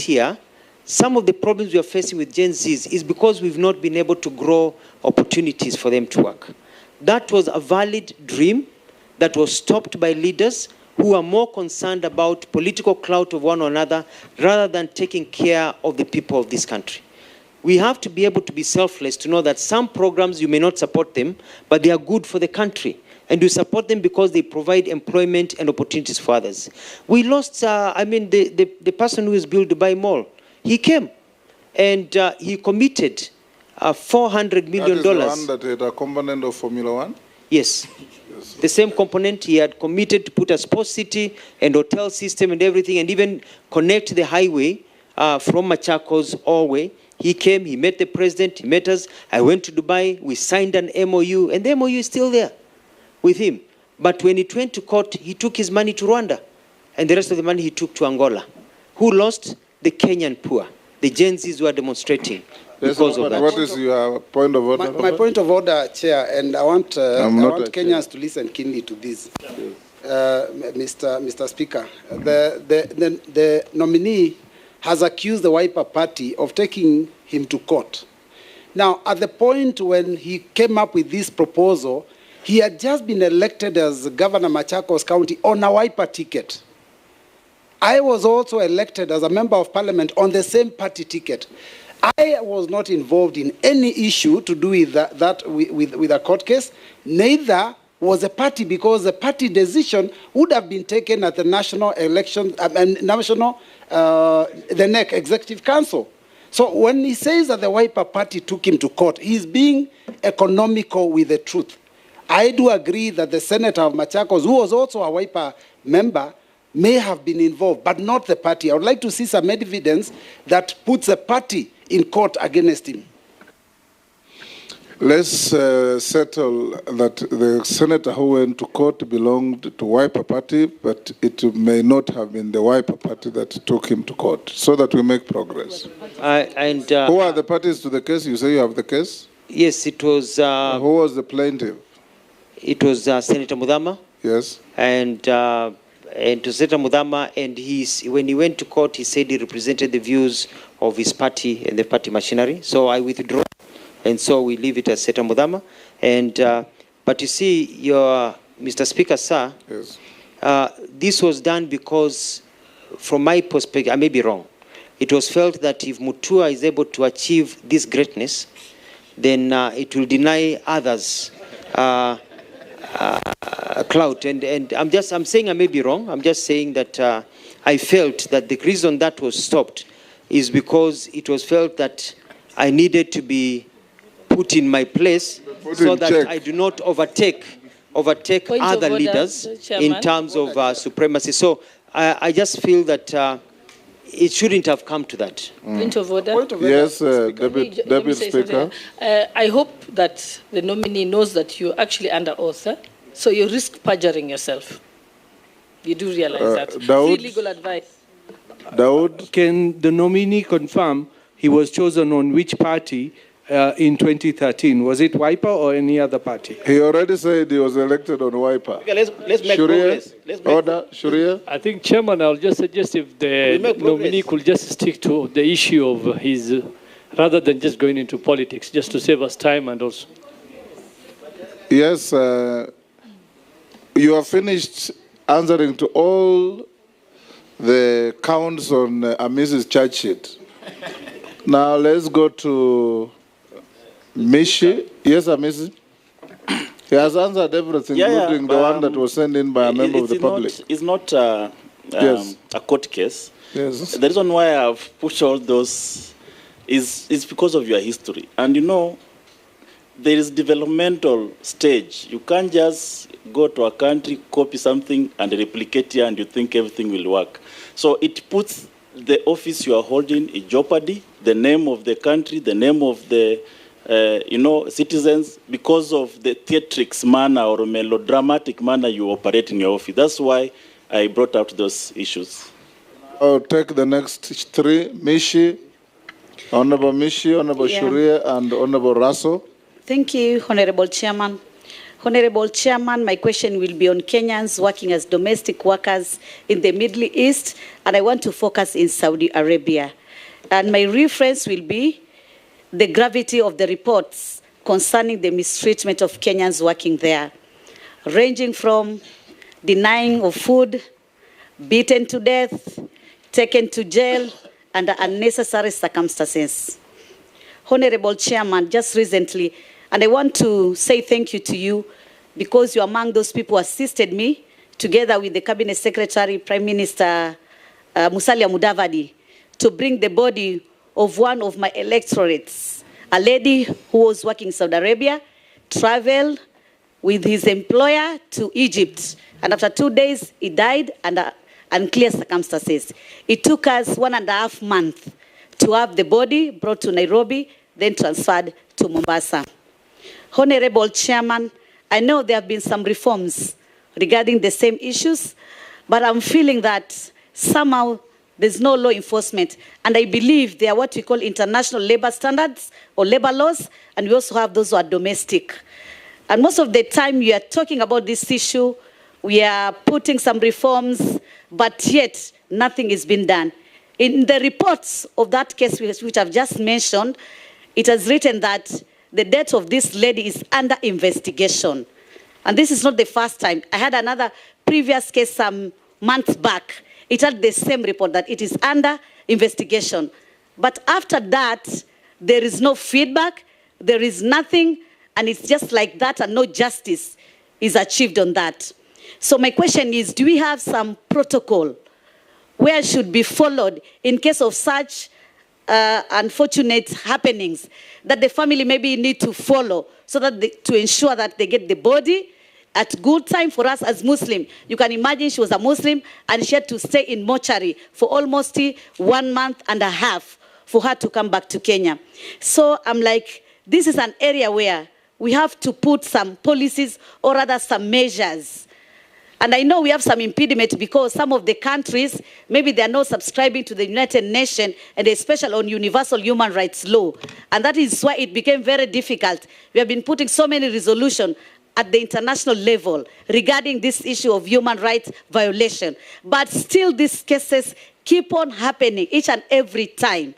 point here, some of the problems we are facing with Gen Zs is because we've not been able to grow opportunities for them to work. That was a valid dream that was stopped by leaders who are more concerned about political clout of one another rather than taking care of the people of this country. We have to be able to be selfless to know that some programs you may not support them, but they are good for the country. And you support them because they provide employment and opportunities for others. We lost, the person who is built Dubai Mall, he came and he committed $400 million. That is the one that had a component of Formula One? Yes. The same component. He had committed to put a sports city and hotel system and everything, and even connect the highway from Machakos all the way. He came, he met the president, he met us. I went to Dubai, we signed an MOU, and the MOU is still there with him. But when it went to court, he took his money to Rwanda, and the rest of the money he took to Angola. Who lost? The Kenyan poor. The Gen Zs were demonstrating because of that. What is your point of order? My point of order, Chair, and I want Kenyans to listen keenly to this. Mr. Speaker, the nominee has accused the Wiper Party of taking him to court. Now, at the point when he came up with this proposal, he had just been elected as Governor Machakos County on a Wiper ticket. I was also elected as a member of parliament on the same party ticket. I was not involved in any issue to do with with a court case. Neither was the party, because the party decision would have been taken at the national election, the NEC Executive Council. So when he says that the Wiper Party took him to court, he's being economical with the truth. I do agree that the senator of Machakos, who was also a Wiper member, may have been involved, but not the party. I would like to see some evidence that puts the party in court against him. Let's settle that the senator who went to court belonged to Wiper Party, but it may not have been the Wiper Party that took him to court, so that we make progress. Who are the parties to the case? You say you have the case? Yes, it was... who was the plaintiff? It was Senator Mudama. Yes. And to Senator Mudama, and when he went to court, he said he represented the views of his party and the party machinery. So I withdraw. And so we leave it as Senator Mudama. And, but you see, Mr. Speaker, sir, yes. This was done because, from my perspective, I may be wrong, it was felt that if Mutua is able to achieve this greatness, then it will deny others clout. And I'm saying I may be wrong. I'm just saying that I felt that the reason that was stopped is because it was felt that I needed to be put in my place so that check. I do not overtake other leaders in terms of supremacy. So I just feel that it shouldn't have come to that. Point of order. Yes, Deputy Speaker. I hope that the nominee knows that you're actually under oath, so you risk perjuring yourself. You do realize that. Free legal advice. Daud? Can the nominee confirm he was chosen on which party in 2013? Was it Wiper or any other party? He already said he was elected on Wiper. Okay, let's make progress. Order, Shuria. I think, Chairman, I'll just suggest if the nominee could just stick to the issue of his, rather than just going into politics, just to save us time and also. Yes, you have finished answering to all the counts on Mrs. charge sheet. Now let's go to Mishi. Yes, Mrs. He has answered everything, including the one that was sent in by a member of the public. It's not a court case. Yes. The reason why I've pushed all those is because of your history. And you know, there is developmental stage. You can't just go to a country, copy something, and replicate it, and you think everything will work. So it puts the office you are holding in jeopardy, the name of the country, the name of the citizens, because of the theatrics manner or melodramatic manner you operate in your office. That's why I brought out those issues. I'll take the next three. Mishi, Honorable Mishi, Honorable Shuria, and Honorable Rasso. Thank you, Honorable Chairman. Honorable Chairman, my question will be on Kenyans working as domestic workers in the Middle East, and I want to focus in Saudi Arabia. And my reference will be the gravity of the reports concerning the mistreatment of Kenyans working there, ranging from denying of food, beaten to death, taken to jail under unnecessary circumstances. Honorable Chairman, just recently, and I want to say thank you to you because you're among those people who assisted me, together with the Cabinet Secretary, Prime Minister Musalia Mudavadi, to bring the body of one of my electorates, a lady who was working in Saudi Arabia, traveled with his employer to Egypt, and after 2 days, he died under unclear circumstances. It took us 1.5 months to have the body brought to Nairobi, then transferred to Mombasa. Honorable Chairman, I know there have been some reforms regarding the same issues, but I'm feeling that somehow there's no law enforcement, and I believe they are what we call international labor standards or labor laws, and we also have those who are domestic. And most of the time we are talking about this issue, we are putting some reforms, but yet nothing is being done. In the reports of that case which I've just mentioned, it has written that the death of this lady is under investigation. And this is not the first time. I had another previous case some months back. It had the same report that it is under investigation. But after that, there is no feedback, there is nothing, and it's just like that, and no justice is achieved on that. So my question is, do we have some protocol where should be followed in case of such unfortunate happenings that the family maybe need to follow so that to ensure that they get the body at good time? For us as Muslim, you can imagine she was a Muslim and she had to stay in mortuary for almost 1.5 months for her to come back to Kenya. So I'm like, this is an area where we have to put some policies or rather some measures. And I know we have some impediment because some of the countries, maybe they are not subscribing to the United Nations and especially on universal human rights law. And that is why it became very difficult. We have been putting so many resolutions at the international level regarding this issue of human rights violation. But still these cases keep on happening each and every time.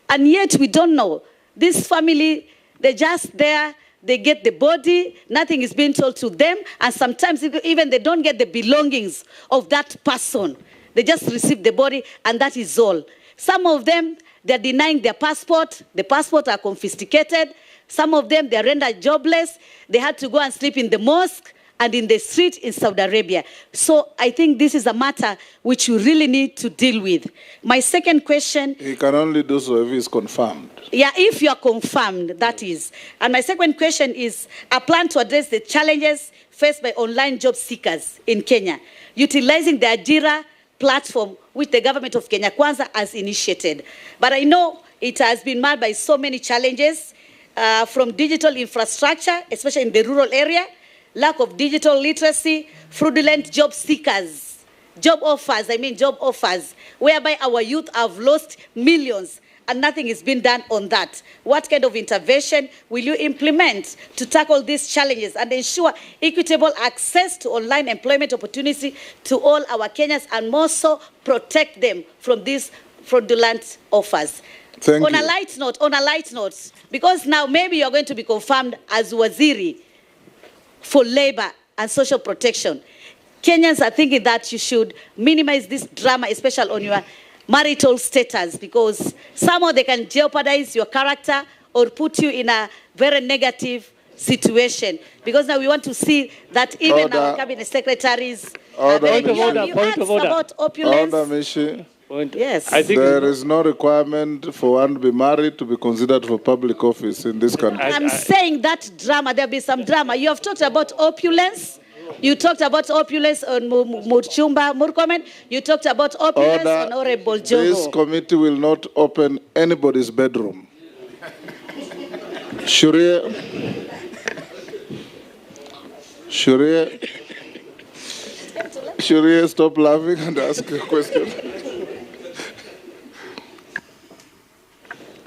And yet we don't know. This family, they're just there. They get the body, nothing is being told to them, and sometimes even they don't get the belongings of that person. They just receive the body, and that is all. Some of them, they're denying their passport. The passports are confiscated. Some of them, they're rendered jobless. They had to go and sleep in the mosque and in the street in Saudi Arabia. So I think this is a matter which you really need to deal with. My second question... He can only do so if he's confirmed. Yeah, if you are confirmed, that is. And my second question is, a plan to address the challenges faced by online job seekers in Kenya, utilizing the Ajira platform which the government of Kenya Kwanza has initiated. But I know it has been marred by so many challenges, from digital infrastructure, especially in the rural area, lack of digital literacy, fraudulent job seekers, job offers, whereby our youth have lost millions and nothing is being done on that. What kind of intervention will you implement to tackle these challenges and ensure equitable access to online employment opportunity to all our Kenyans and more so protect them from these fraudulent offers? Thank you. On a light note, because now maybe you're going to be confirmed as Waziri for Labor and Social Protection. Kenyans are thinking that you should minimize this drama, especially on your marital status, because somehow they can jeopardize your character or put you in a very negative situation. Because now we want to see that even our cabinet secretaries... Point of order. About opulence. Order, Mishi. Yes. I think there is no requirement for one to be married to be considered for public office in this country. I'm saying that drama, there'll be some drama. You have talked about opulence. You talked about opulence on Murchumba, Murkomen. You talked about opulence on Honorable Jogo. This committee will not open anybody's bedroom. Sharia, stop laughing and ask a question.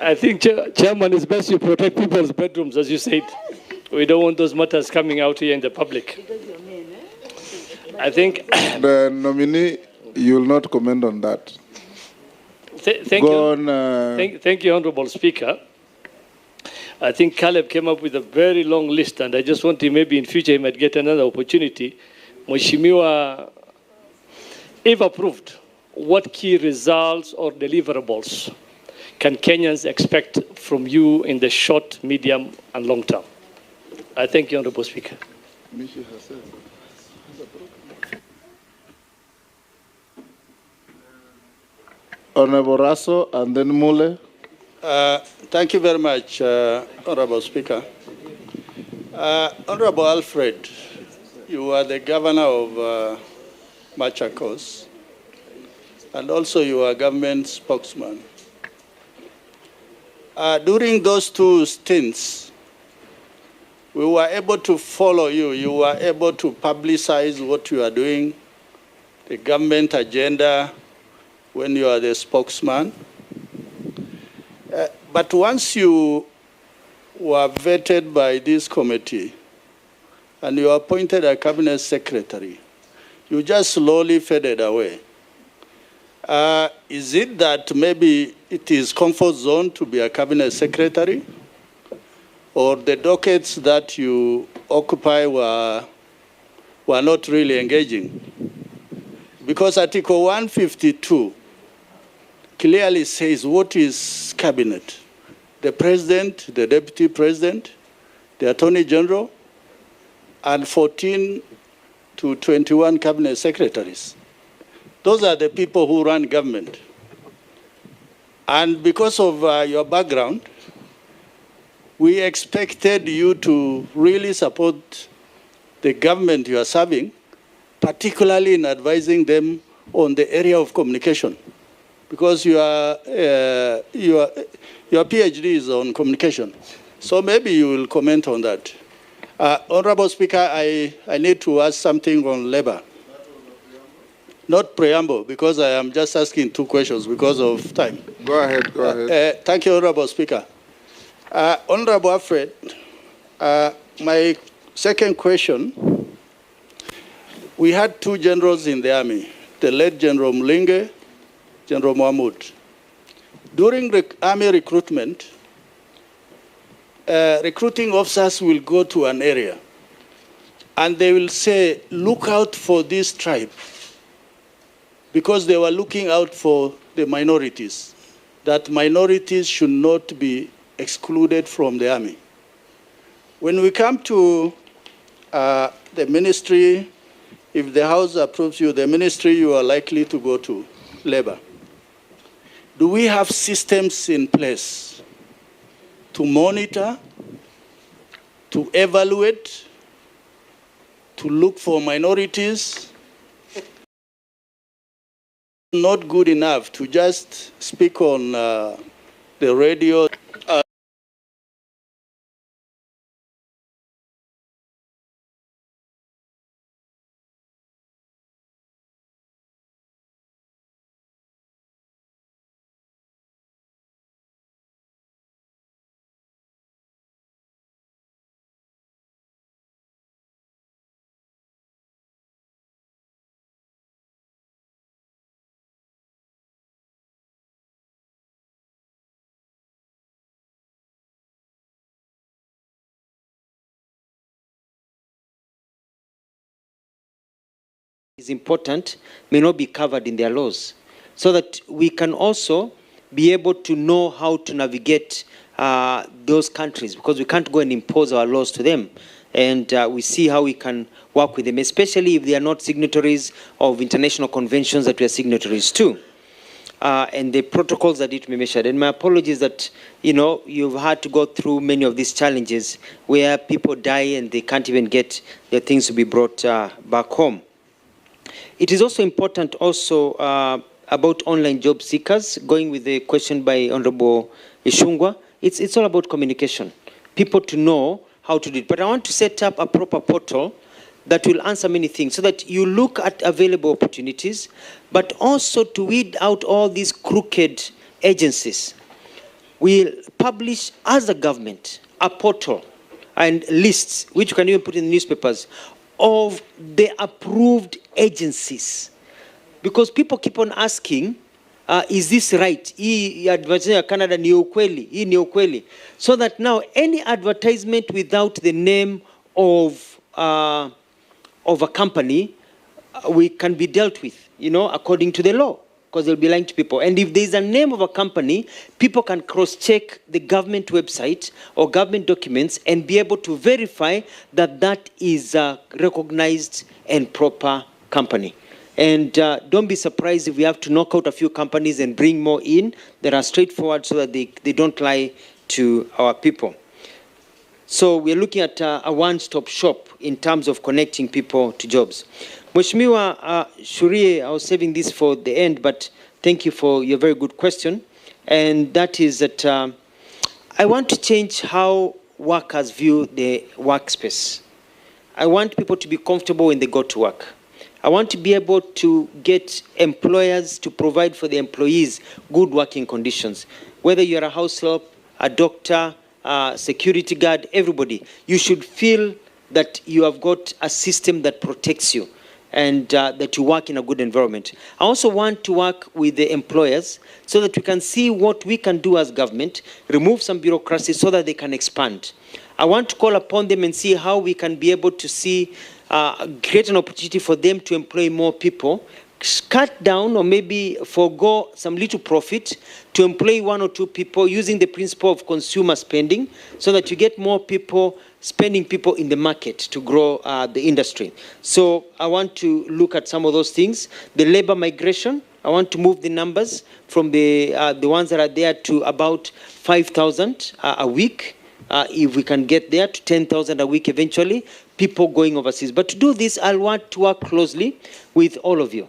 I think, Chairman, it's best you protect people's bedrooms, as you said. We don't want those matters coming out here in the public. I think... The nominee, you will not comment on that. Thank you, Honorable Speaker. I think Caleb came up with a very long list, and I just want to, maybe in future he might get another opportunity. Mheshimiwa, if approved, what key results or deliverables can Kenyans expect from you in the short, medium, and long term? I thank you, Honorable Speaker. Honorable Raso, and then Mule. Thank you very much, Honorable Speaker. Honorable Alfred, you are the governor of Machakos, and also you are government spokesman. During those two stints, we were able to follow you. You were able to publicize what you are doing, the government agenda, when you are the spokesman. But once you were vetted by this committee and you appointed a cabinet secretary, you just slowly faded away. Is it that maybe it is comfort zone to be a cabinet secretary? Or the dockets that you occupy were not really engaging? Because Article 152 clearly says what is cabinet. The president, the deputy president, the attorney general, and 14 to 21 cabinet secretaries. Those are the people who run government. And because of your background, we expected you to really support the government you are serving, particularly in advising them on the area of communication. Because your PhD is on communication. So maybe you will comment on that. Honorable Speaker, I need to ask something on labor. Not preamble, because I am just asking two questions because of time. Go ahead, go ahead. Thank you, Honorable Speaker. Honorable Alfred, my second question, we had two generals in the army, the late General Mlinge, General Mahmoud. During army recruitment, recruiting officers will go to an area and they will say, look out for this tribe, because they were looking out for the minorities, that minorities should not be excluded from the army. When we come to the ministry, if the House approves you, the ministry you are likely to go to, labor. Do we have systems in place to monitor, to evaluate, to look for minorities? Not good enough to just speak on the radio. Is important may not be covered in their laws, so that we can also be able to know how to navigate those countries, because we can't go and impose our laws to them. And we see how we can work with them, especially if they are not signatories of international conventions that we are signatories to. And the protocols that need to be measured. And my apologies that, you know, you've had to go through many of these challenges where people die and they can't even get their things to be brought back home. It is also important about online job seekers, going with the question by Honorable Ishungwa. It's all about communication, people to know how to do it. But I want to set up a proper portal that will answer many things, so that you look at available opportunities, but also to weed out all these crooked agencies. We'll publish, as a government, a portal, and lists, which you can even put in the newspapers, of the approved agencies. Because people keep on asking, is this right? Hii advertising ya Canada ni ukweli, hii ni ukweli. So that now any advertisement without the name of a company, we can be dealt with, according to the law, because they'll be lying to people. And if there's a name of a company, people can cross-check the government website or government documents and be able to verify that that is a recognized and proper company. And don't be surprised if we have to knock out a few companies and bring more in that are straightforward so that they don't lie to our people. So we're looking at a one-stop shop in terms of connecting people to jobs. Mheshimiwa Shurie, I was saving this for the end, but thank you for your very good question. And that is that I want to change how workers view the workspace. I want people to be comfortable when they go to work. I want to be able to get employers to provide for the employees good working conditions. Whether you're a house help, a doctor, a security guard, everybody, you should feel that you have got a system that protects you and that you work in a good environment. I also want to work with the employers so that we can see what we can do as government, remove some bureaucracy so that they can expand. I want to call upon them and see how we can be able to see create an opportunity for them to employ more people, cut down or maybe forego some little profit to employ 1 or 2 people using the principle of consumer spending so that you get more people, spending people in the market to grow the industry. So I want to look at some of those things. The labor migration, I want to move the numbers from the ones that are there to about 5,000 a week. If we can get there to 10,000 a week eventually, people going overseas. But to do this, I want to work closely with all of you.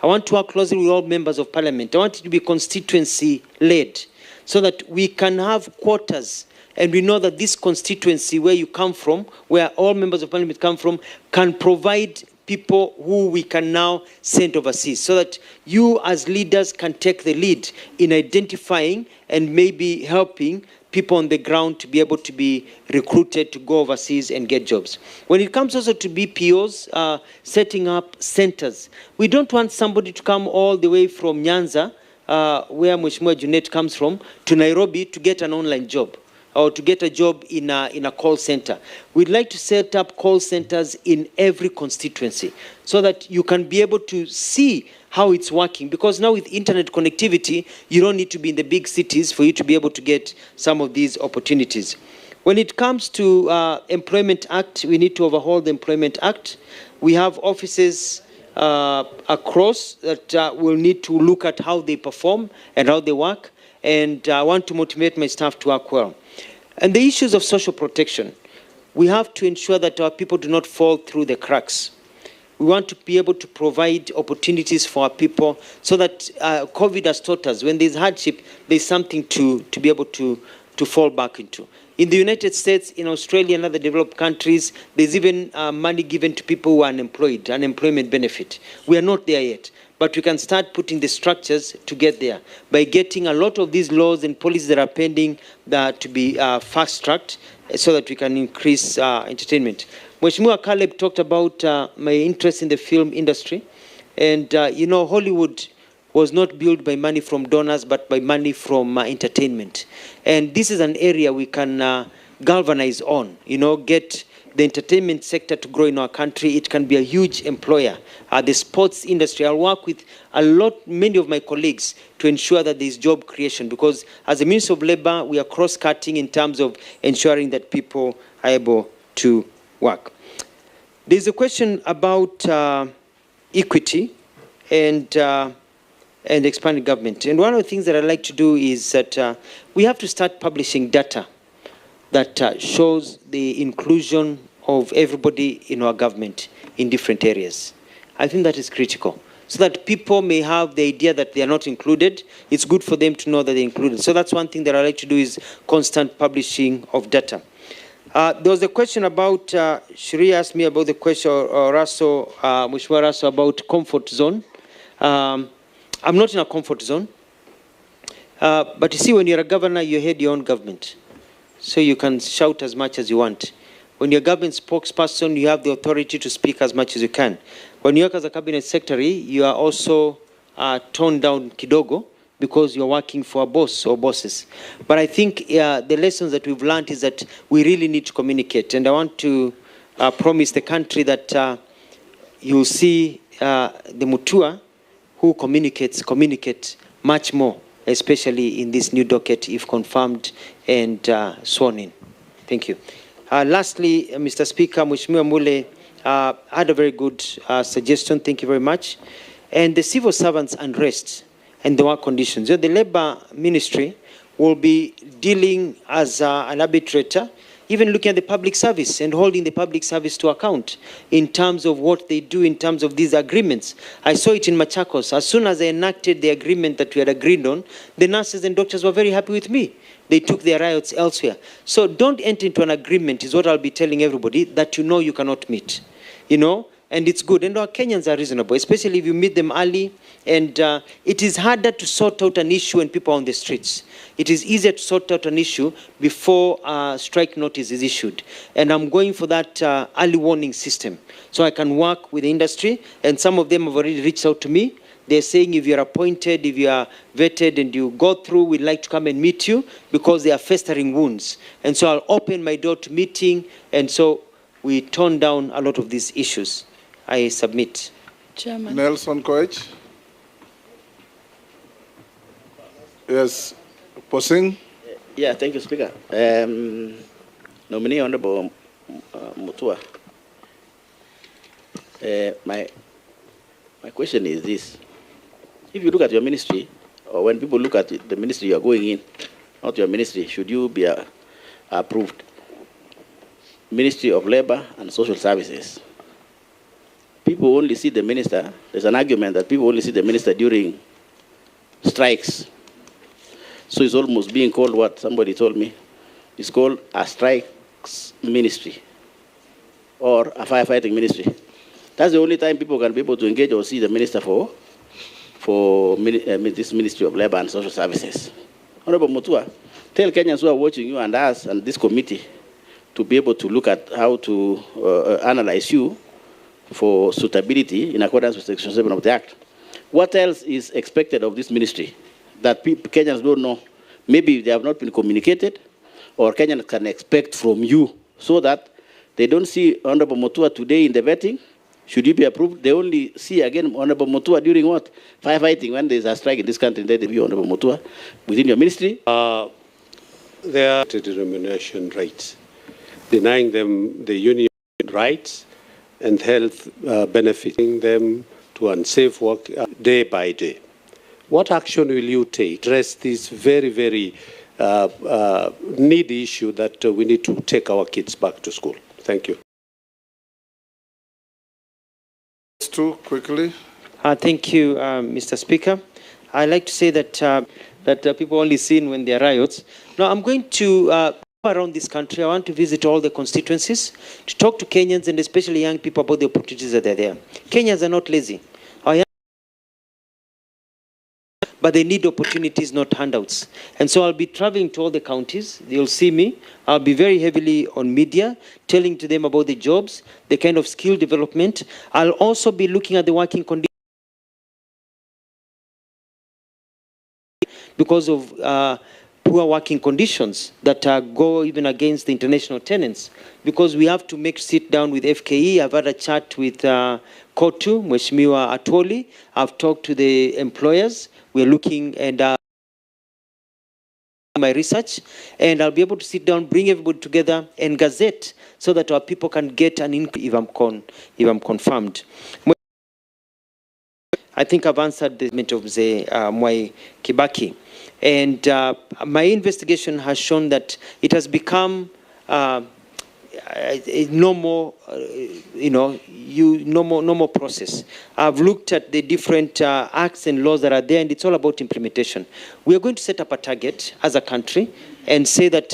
I want to work closely with all members of parliament. I want it to be constituency-led so that we can have quotas and we know that this constituency where you come from, where all members of parliament come from, can provide people who we can now send overseas so that you as leaders can take the lead in identifying and maybe helping people on the ground to be able to be recruited to go overseas and get jobs. When it comes also to BPOs, setting up centers, we don't want somebody to come all the way from Nyanza, where Mheshimiwa Junet comes from, to Nairobi to get an online job or to get a job in a call center. We'd like to set up call centers in every constituency so that you can be able to see how it's working. Because now with internet connectivity, you don't need to be in the big cities for you to be able to get some of these opportunities. When it comes to Employment Act, we need to overhaul the Employment Act. We have offices across that will need to look at how they perform and how they work. And I want to motivate my staff to work well. And the issues of social protection, we have to ensure that our people do not fall through the cracks. We want to be able to provide opportunities for our people so that COVID has taught us when there's hardship, there's something to be able to fall back into. In the United States, in Australia and other developed countries, there's even money given to people who are unemployed, unemployment benefit. We are not there yet, but we can start putting the structures to get there by getting a lot of these laws and policies that are pending to be fast-tracked so that we can increase entertainment. Mheshimiwa Caleb talked about my interest in the film industry. And, Hollywood was not built by money from donors, but by money from entertainment. And this is an area we can galvanize on, get the entertainment sector to grow in our country. It can be a huge employer. The sports industry, I'll work with many of my colleagues to ensure that there's job creation, because as a Minister of Labor, we are cross-cutting in terms of ensuring that people are able to work. There's a question about equity and expanding government. And one of the things that I'd like to do is that we have to start publishing data that shows the inclusion of everybody in our government in different areas. I think that is critical, so that people may have the idea that they are not included. It's good for them to know that they're included. So that's one thing that I like to do, is constant publishing of data. There was a question about, Shri asked me about the question, or Raso, Mheshimiwa Raso, about comfort zone. I'm not in a comfort zone. But you see, when you're a governor, you head your own government. So you can shout as much as you want. When you're a government spokesperson, you have the authority to speak as much as you can. When you work as a cabinet secretary, you are also toned down kidogo because you're working for a boss or bosses. But I think the lessons that we've learned is that we really need to communicate. And I want to promise the country that you'll see the Mutua who communicate much more, especially in this new docket if confirmed and sworn in. Thank you. Lastly, Mr. Speaker, Mheshimiwa Mule had a very good suggestion. Thank you very much. And the civil servants' unrest and the work conditions. The Labour Ministry will be dealing as an arbitrator, even looking at the public service and holding the public service to account in terms of what they do in terms of these agreements. I saw it in Machakos. As soon as I enacted the agreement that we had agreed on, the nurses and doctors were very happy with me. They took their riots elsewhere. So don't enter into an agreement, is what I'll be telling everybody, that you know you cannot meet. You know, and it's good. And our Kenyans are reasonable, especially if you meet them early. And it is harder to sort out an issue when people are on the streets. It is easier to sort out an issue before strike notice is issued. And I'm going for that early warning system so I can work with the industry. And some of them have already reached out to me. They're saying if you're appointed, if you are vetted and you go through, we'd like to come and meet you because they are festering wounds. And so I'll open my door to meeting. And so we tone down a lot of these issues. I submit. Chairman. Nelson Koech. Yes. Posing. Yeah, thank you, Speaker. Nominee Honorable Mutua. My question is this. If you look at your ministry, or when people look at the ministry you are going in, not your ministry, should you be approved? Ministry of Labor and Social Services. People only see the minister. There's an argument that people only see the minister during strikes. So it's almost being called what somebody told me. It's called a strikes ministry or a firefighting ministry. That's the only time people can be able to engage or see the minister for this Ministry of Labor and Social Services. Honorable Mutua, tell Kenyans who are watching you and us and this committee to be able to look at how to analyze you for suitability in accordance with Section 7 of the Act. What else is expected of this ministry that Kenyans don't know? Maybe they have not been communicated, or Kenyans can expect from you so that they don't see Honorable Mutua today in the vetting. Should you be approved? They only see again Honorable Mutua during what? Firefighting, when there's a strike in this country, they view Honorable Mutua within your ministry. There are remuneration rates, denying them the union rights and health benefiting them to unsafe work day by day. What action will you take to address this very, very needy issue that we need to take our kids back to school? Thank you. Too quickly. Thank you, Mr. Speaker. I'd like to say that people only seen when there are riots. Now, I'm going to around this country. I want to visit all the constituencies to talk to Kenyans and especially young people about the opportunities that are there. Kenyans are not lazy. But they need opportunities, not handouts. And so I'll be traveling to all the counties. You'll see me. I'll be very heavily on media, telling to them about the jobs, the kind of skill development. I'll also be looking at the working conditions because of poor working conditions that go even against the international tenants. Because we have to sit down with FKE. I've had a chat with Kotu, Mheshimiwa Atwoli. I've talked to the employers. We're looking and my research, and I'll be able to sit down, bring everybody together, and gazette so that our people can get an increase if I'm confirmed. I think I've answered the statement of Mwai Kibaki, and my investigation has shown that it has become no more, no more process. I've looked at the different acts and laws that are there, and it's all about implementation. We are going to set up a target as a country and say that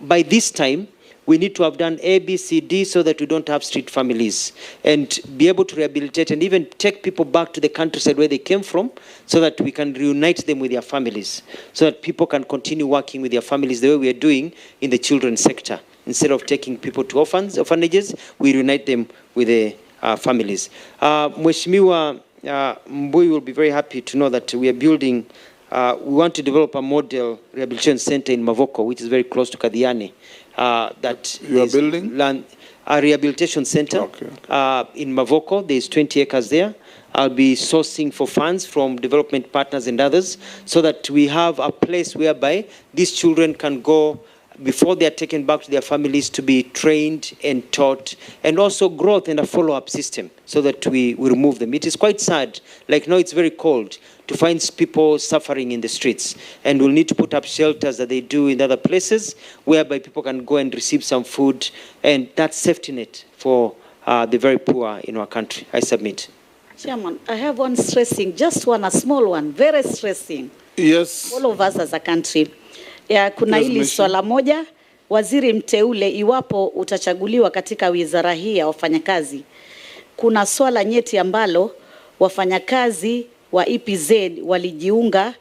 by this time, we need to have done A, B, C, D so that we don't have street families and be able to rehabilitate and even take people back to the countryside where they came from so that we can reunite them with their families, so that people can continue working with their families the way we are doing in the children's sector. instead of taking people to orphanages, we reunite them with the families. Mheshimiwa Mbui will be very happy to know that we are building, we want to develop a model rehabilitation center in Mavoko, which is very close to Kadiani. That you are building? A rehabilitation center in Mavoko. There's 20 acres there. I'll be sourcing for funds from development partners and others so that we have a place whereby these children can go before they are taken back to their families to be trained and taught, and also growth and a follow-up system so that we remove them. It is quite sad, like now it's very cold, to find people suffering in the streets, and we'll need to put up shelters that they do in other places whereby people can go and receive some food, and that's safety net for the very poor in our country. I submit. Chairman, I have one stressing, just one, a small one, very stressing. Yes. All of us as a country. Ya, kuna hili swala moja, waziri mteule, iwapo utachaguliwa katika wizara hii ya wafanyakazi, kuna swala nyeti ambalo wafanyakazi wa EPZ walijiunga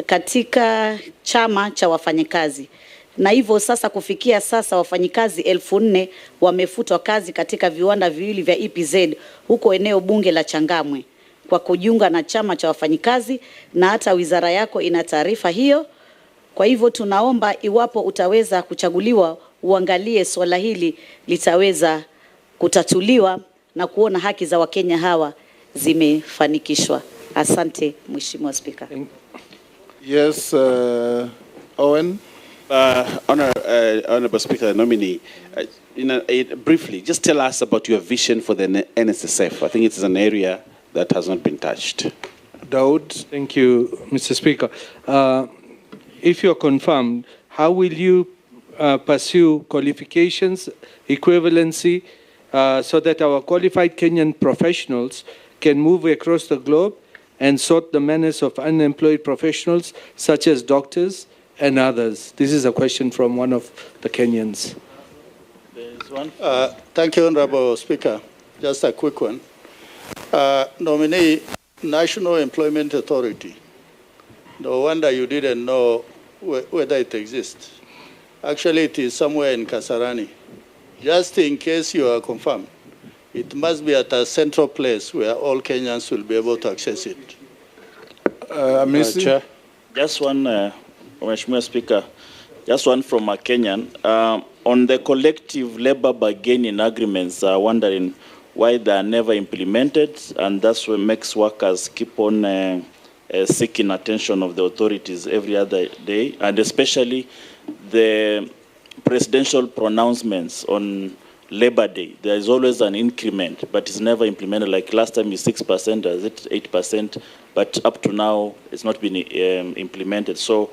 katika chama cha wafanyakazi. Na hivyo sasa kufikia sasa wafanyikazi 1400 wamefutwa kazi katika viwanda viwili vya EPZ huko eneo bunge la Changamwe kwa kujiunga na chama cha wafanyikazi, na hata wizara yako ina taarifa hiyo. Kwa hivyo tunaomba iwapo utaweza kuchaguliwa uangalie swala hili litaweza kutatuliwa na kuona haki za Wakenya hawa zimefanikishwa. Asante Mheshimiwa Spika. Yes, Owen. Honorable Speaker, nominee, briefly, just tell us about your vision for the NSSF. I think it is an area that has not been touched. Daud. Thank you, Mr. Speaker. If you're confirmed, how will you pursue qualifications, equivalency, so that our qualified Kenyan professionals can move across the globe and sort the menace of unemployed professionals such as doctors and others? This is a question from one of the Kenyans. Thank you, Honorable Speaker. Just a quick one. Nominee, National Employment Authority. No wonder you didn't know whether it exists. Actually, it is somewhere in Kasarani. Just in case you are confirmed, it must be at a central place where all Kenyans will be able to access it. Chair. Just one, Mheshimiwa Speaker, just one from a Kenyan. On the collective labor bargaining agreements, wondering why they are never implemented, and that's what makes workers keep on seeking attention of the authorities every other day, and especially the presidential pronouncements on Labor Day. There is always an increment, but it's never implemented. Like last time is 6%, is it 8%? But up to now, it's not been implemented. So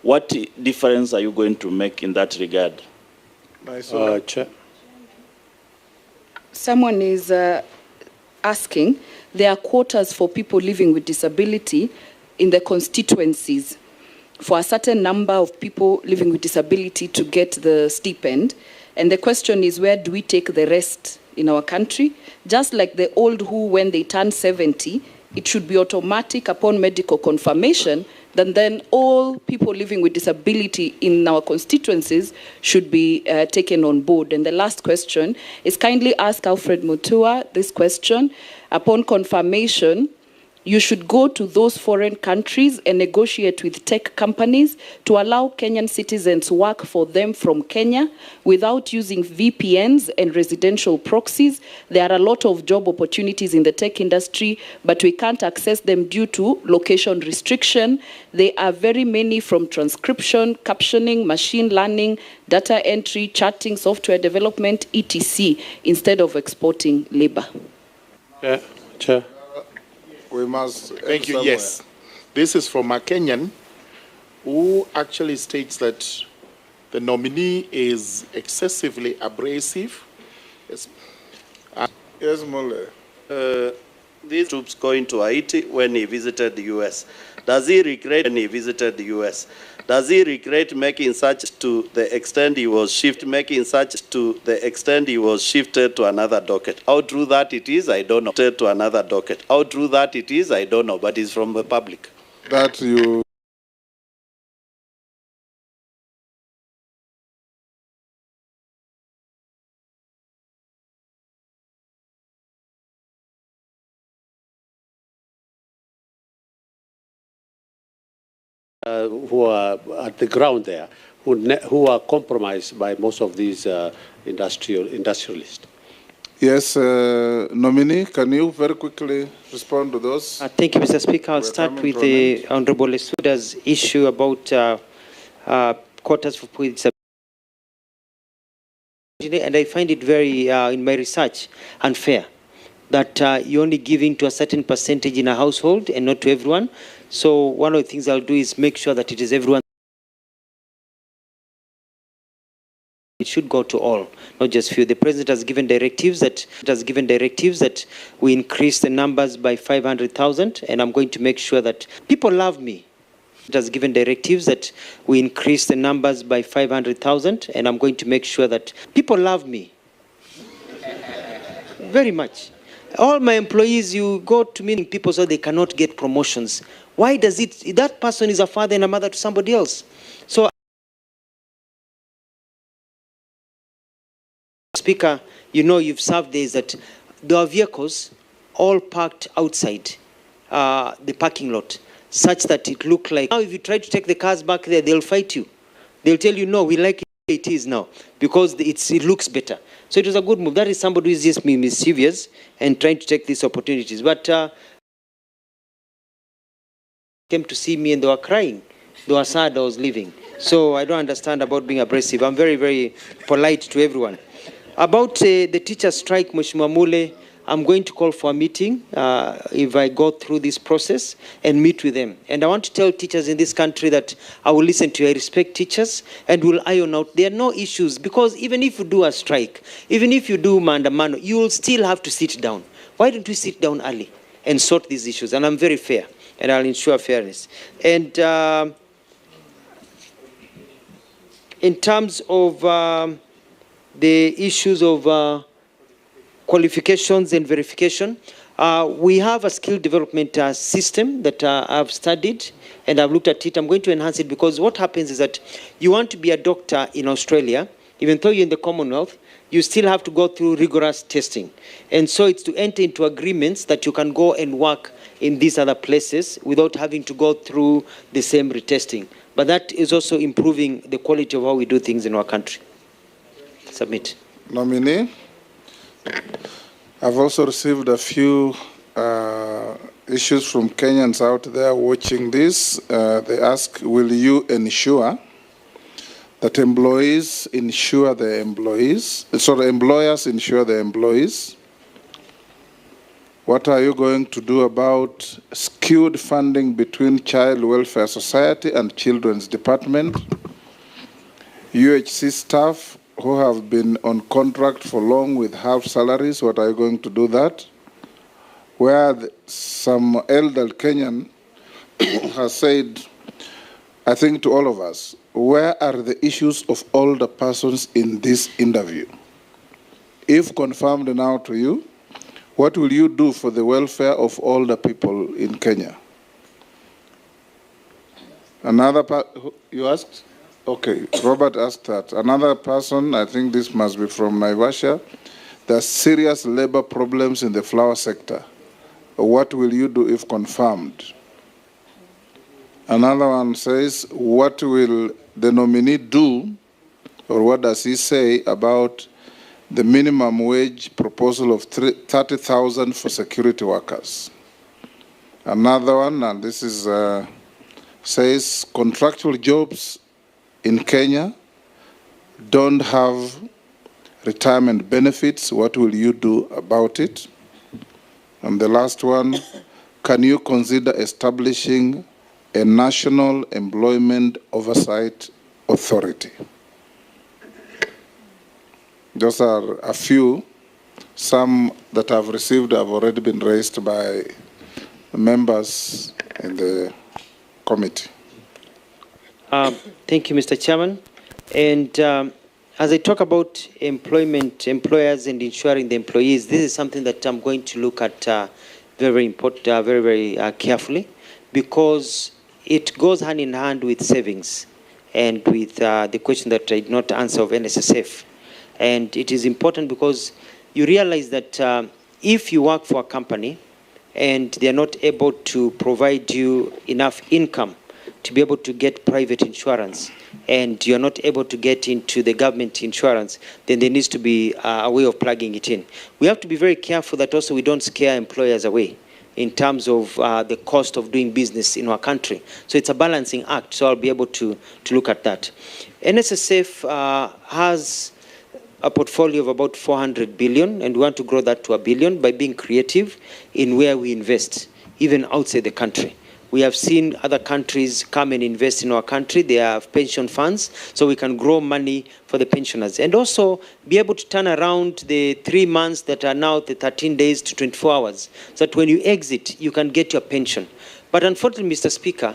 what difference are you going to make in that regard? Chair. Someone is asking, there are quotas for people living with disability in the constituencies for a certain number of people living with disability to get the stipend. And the question is, where do we take the rest in our country? Just like the old who, when they turn 70, it should be automatic upon medical confirmation, then all people living with disability in our constituencies should be taken on board. And the last question is, kindly ask Alfred Mutua this question. Upon confirmation, you should go to those foreign countries and negotiate with tech companies to allow Kenyan citizens work for them from Kenya without using VPNs and residential proxies. There are a lot of job opportunities in the tech industry, but we can't access them due to location restriction. There are very many, from transcription, captioning, machine learning, data entry, chatting, software development, etc., instead of exporting labor. Chair. We must. Thank you. Yes. This is from a Kenyan who actually states that the nominee is excessively abrasive. Yes, Mole. These troops going to Haiti when he visited the U.S. Does he regret when he visited the U.S.? Does he regret making such to the extent he was shifted to another docket? How true that it is, I don't know. To another docket. How true that it is, I don't know, but it's from the public. That you who are at the ground there, who are compromised by most of these industrialists. Yes, nominee, can you very quickly respond to those? Thank you, Mr. Speaker. I'll start with the Honorable Esuda's issue about quotas for people with disabilities. And I find it very, in my research, unfair that you're only giving to a certain percentage in a household and not to everyone. So one of the things I'll do is make sure that it is everyone. It should go to all, not just few. The president has given directives that we increase the numbers by 500,000, and I'm going to make sure that people love me. It has given directives that we increase the numbers by 500,000, and I'm going to make sure that people love me very much. All my employees, you go to meeting people so they cannot get promotions. Why does it? That person is a father and a mother to somebody else. So, Speaker, you know you've served there is that there are vehicles all parked outside the parking lot, such that it looked like, now if you try to take the cars back there, they'll fight you. They'll tell you, no, we like it is now, because it looks better. So it was a good move. That is somebody who is just mischievous and trying to take these opportunities. But came to see me and they were crying. They were sad I was leaving. So I don't understand about being abrasive. I'm very, very polite to everyone. About the teacher strike, Mheshimiwa Mule, I'm going to call for a meeting if I go through this process and meet with them. And I want to tell teachers in this country that I will listen to you. I respect teachers and will iron out. There are no issues, because even if you do a strike, even if you do maandamano, you will still have to sit down. Why don't we sit down early and sort these issues? And I'm very fair, and I'll ensure fairness. And in terms of the issues of qualifications and verification, we have a skill development system that I've studied and I've looked at it. I'm going to enhance it, because what happens is that you want to be a doctor in Australia, even though you're in the Commonwealth, you still have to go through rigorous testing. And so it's to enter into agreements that you can go and work in these other places without having to go through the same retesting. But that is also improving the quality of how we do things in our country. Submit. Nominee, I've also received a few issues from Kenyans out there watching this. They ask, will you ensure that employees insure their employees, sorry, employers insure their employees? What are you going to do about skewed funding between Child Welfare Society and Children's Department? UHC staff who have been on contract for long with half salaries, what are you going to do that? Where some elder Kenyan has said, I think to all of us, where are the issues of older persons in this interview? If confirmed now to you, what will you do for the welfare of older people in Kenya? Another part, you asked? Okay, Robert asked that. Another person, I think this must be from Naivasha, there's serious labor problems in the flower sector. What will you do if confirmed? Another one says, what will the nominee do, or what does he say about the minimum wage proposal of 30,000 for security workers? Another one, and this is, says contractual jobs in Kenya don't have retirement benefits. What will you do about it? And the last one, can you consider establishing a national employment oversight authority? Those are a few. Some that I've received have already been raised by members in the committee. Thank you, Mr. Chairman. And as I talk about employment, employers and ensuring the employees, this is something that I'm going to look at very important, very carefully, because it goes hand in hand with savings and with the question that I did not answer of NSSF. And it is important because you realize that if you work for a company and they are not able to provide you enough income to be able to get private insurance and you're not able to get into the government insurance, then there needs to be a way of plugging it in. We have to be very careful that also we don't scare employers away in terms of the cost of doing business in our country. So it's a balancing act, so I'll be able to look at that. NSSF has a portfolio of about 400 billion, and we want to grow that to $1 billion by being creative in where we invest, even outside the country. We have seen other countries come and invest in our country. They have pension funds, so we can grow money for the pensioners. And also be able to turn around the 3 months that are now the 13 days to 24 hours, so that when you exit, you can get your pension. But unfortunately, Mr. Speaker,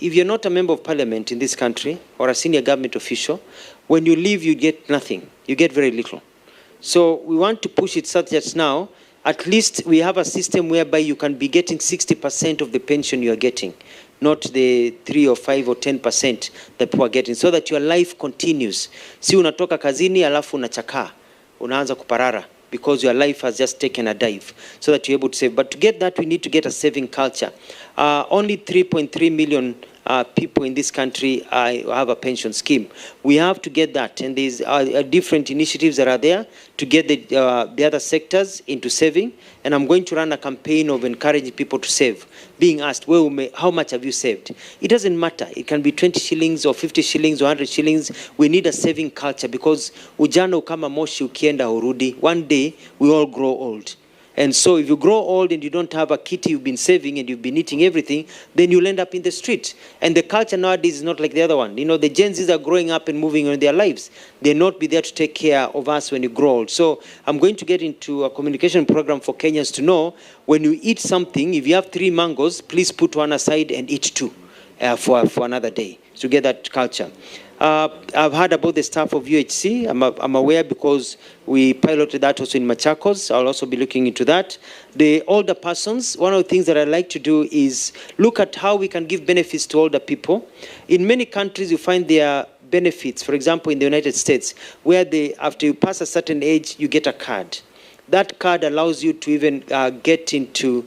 if you're not a member of parliament in this country or a senior government official, when you leave, you get nothing. You get very little. So we want to push it such that now, at least we have a system whereby you can be getting 60% of the pension you are getting, not the 3 or 5 or 10% that people are getting, so that your life continues. Si unatoka kazini alafu unachakaa, unaanza kuparara, because your life has just taken a dive, so that you're able to save. But to get that, we need to get a saving culture. Only 3.3 million people in this country have a pension scheme. We have to get that, and there's different initiatives that are there to get the other sectors into saving. And I'm going to run a campaign of encouraging people to save, being asked, well, how much have you saved? It doesn't matter. It can be 20 shillings or 50 shillings or 100 shillings. We need a saving culture, because ujana ukama moshi ukienda urudi. One day, we all grow old. And so if you grow old and you don't have a kitty you've been saving and you've been eating everything, then you'll end up in the street. And the culture nowadays is not like the other one. You know, the Gen Zs are growing up and moving on their lives. They'll not be there to take care of us when you grow old. So I'm going to get into a communication program for Kenyans to know, when you eat something, if you have 3 mangoes, please put one aside and eat 2 for another day, to get that culture. I've heard about the staff of UHC. I'm aware, because we piloted that also in Machakos. I'll also be looking into that. The older persons, one of the things that I like to do is look at how we can give benefits to older people. In many countries, you find there benefits. For example, in the United States, where after you pass a certain age, you get a card. That card allows you to even get into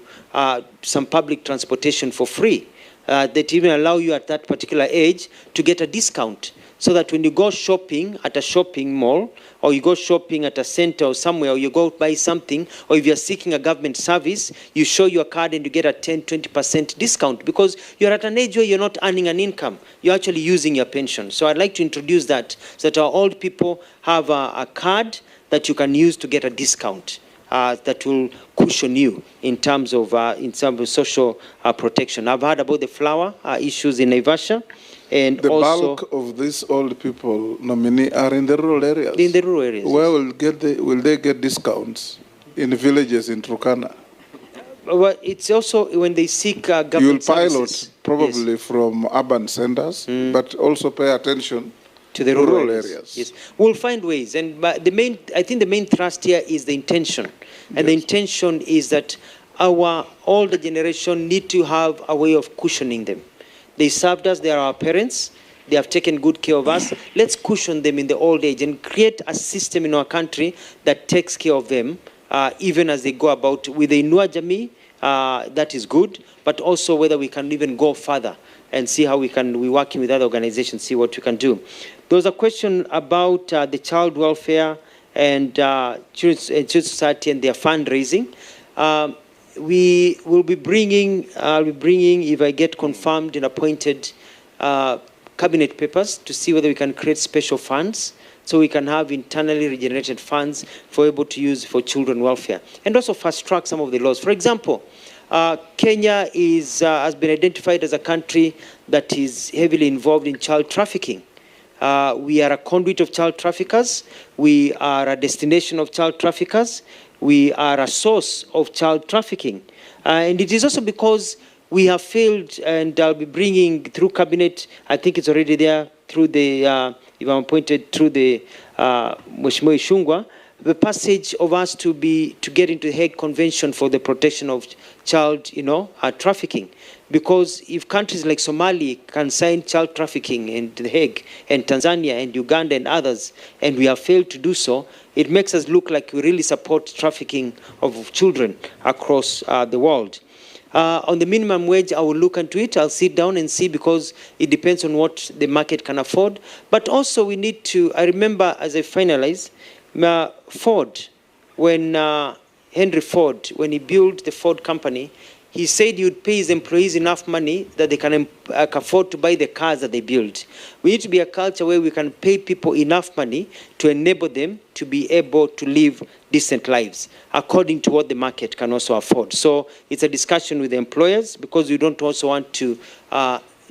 some public transportation for free. That even allow you at that particular age to get a discount, so that when you go shopping at a shopping mall, or you go shopping at a center or somewhere, or you go buy something, or if you're seeking a government service, you show your card and you get a 10-20% discount, because you're at an age where you're not earning an income. You're actually using your pension. So I'd like to introduce that, so that our old people have a card that you can use to get a discount. That will cushion you in terms of social protection. I've heard about the flower issues in Naivasha, and the also bulk of these old people, nominee, are in the rural areas. In the rural areas. Where will they get discounts? In villages in Turkana? Well, it's also when they seek government services. You'll pilot probably from urban centers, but also pay attention to the rural areas. Yes, we'll find ways, and I think the main thrust here is the intention, and the intention is that our older generation need to have a way of cushioning them. They served us; they are our parents. They have taken good care of us. Let's cushion them in the old age and create a system in our country that takes care of them, even as they go about with the Inua Jamii. That is good, but also whether we can even go further and see how we're working with other organizations, see what we can do. There was a question about the child welfare and Children's Society and their fundraising. We will be bringing, if I get confirmed and appointed, cabinet papers to see whether we can create special funds, so we can have internally regenerated funds for able to use for children welfare, and also fast track some of the laws. For example, Kenya has been identified as a country that is heavily involved in child trafficking. We are a conduit of child traffickers. We are a destination of child traffickers. We are a source of child trafficking. And it is also because we have failed, and I'll be bringing through cabinet, I think it's already there, through the, if I'm appointed through the Mheshimiwa Ishungwa, the passage of us to get into the Hague Convention for the protection of child, trafficking. Because if countries like Somalia can sign child trafficking in The Hague, and Tanzania and Uganda and others, and we have failed to do so, it makes us look like we really support trafficking of children across the world. On the minimum wage, I will look into it. I'll sit down and see, because it depends on what the market can afford. But also we need to, I remember as I finalize, Ford, when Henry Ford, when he built the Ford company, he said he would pay his employees enough money that they can afford to buy the cars that they build. We need to be a culture where we can pay people enough money to enable them to be able to live decent lives according to what the market can also afford. So it's a discussion with the employers, because we don't also want to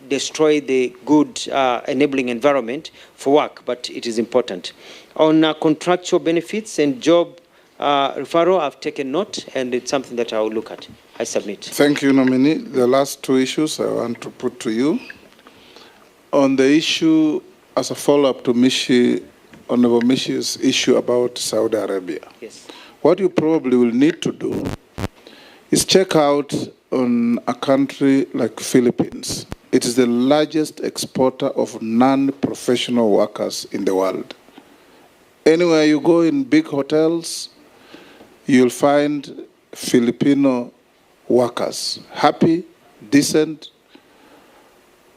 destroy the good enabling environment for work, but it is important. On contractual benefits and job referral, I've taken note, and it's something that I will look at. I submit. Thank you, nominee. The last two issues I want to put to you. On the issue, as a follow-up to Honorable Mishi's issue about Saudi Arabia. Yes. What you probably will need to do is check out on a country like Philippines. It is the largest exporter of non-professional workers in the world. Anywhere you go in big hotels, you'll find Filipino workers, happy, decent.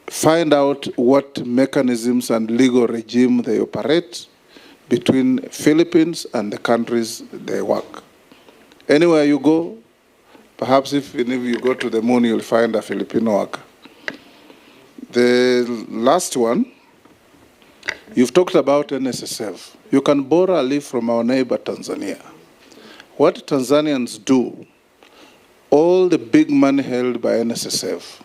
Find out what mechanisms and legal regime they operate between Philippines and the countries they work. Anywhere you go, perhaps if you go to the moon, you'll find a Filipino worker. The last one, you've talked about NSSF. You can borrow a leaf from our neighbor Tanzania. What Tanzanians do, all the big money held by NSSF,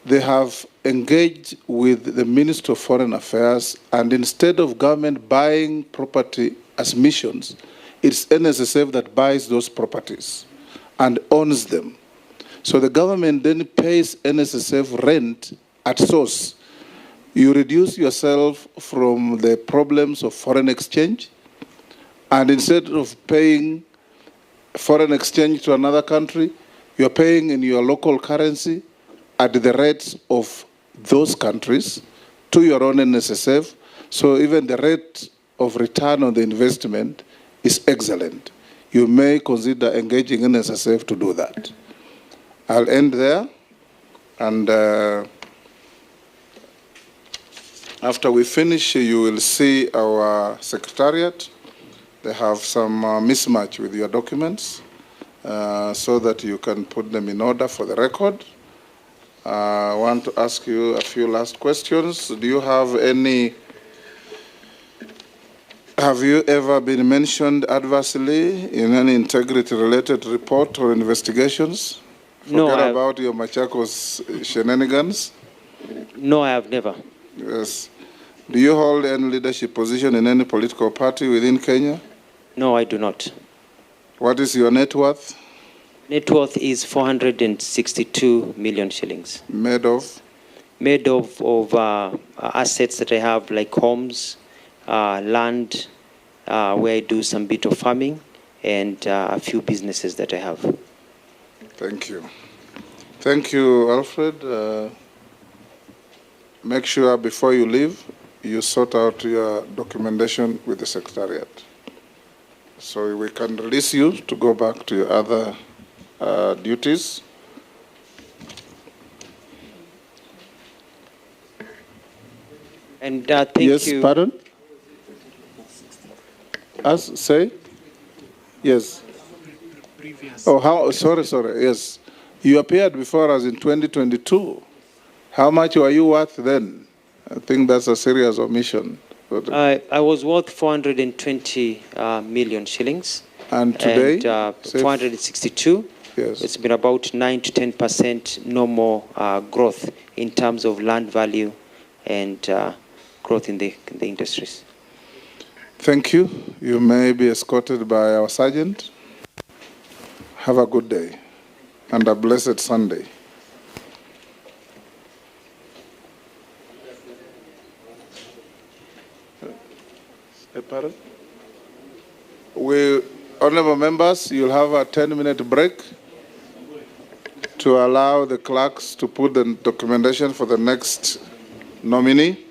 they have engaged with the Ministry of Foreign Affairs, and instead of government buying property as missions, it's NSSF that buys those properties and owns them. So the government then pays NSSF rent at source. You reduce yourself from the problems of foreign exchange, and instead of paying foreign exchange to another country, you're paying in your local currency at the rates of those countries to your own NSSF. So even the rate of return on the investment is excellent. You may consider engaging NSSF to do that. I'll end there, and after we finish, you will see our secretariat. They have some mismatch with your documents, so that you can put them in order for the record. I want to ask you a few last questions. Do you have any, have you ever been mentioned adversely in any integrity-related report or investigations? Forget about your Machakos shenanigans. No, I have never. Yes. Do you hold any leadership position in any political party within Kenya? No, I do not. What is your net worth? Net worth is 462 million shillings. Made of? Made of assets that I have, like homes, land, where I do some bit of farming, and a few businesses that I have. Thank you. Thank you, Alfred. Make sure before you leave, you sort out your documentation with the Secretariat, so we can release you to go back to your other duties. And thank you. Yes, pardon? Say? Yes. Oh, how? Sorry. Yes. You appeared before us in 2022. How much were you worth then? I think that's a serious omission. I was worth 420 million shillings. And today? And 462. Yes. It's been about 9 to 10% normal growth in terms of land value and growth in the industries. Thank you. You may be escorted by our sergeant. Have a good day and a blessed Sunday. Honorable members, you'll have a 10-minute break to allow the clerks to put the documentation for the next nominee.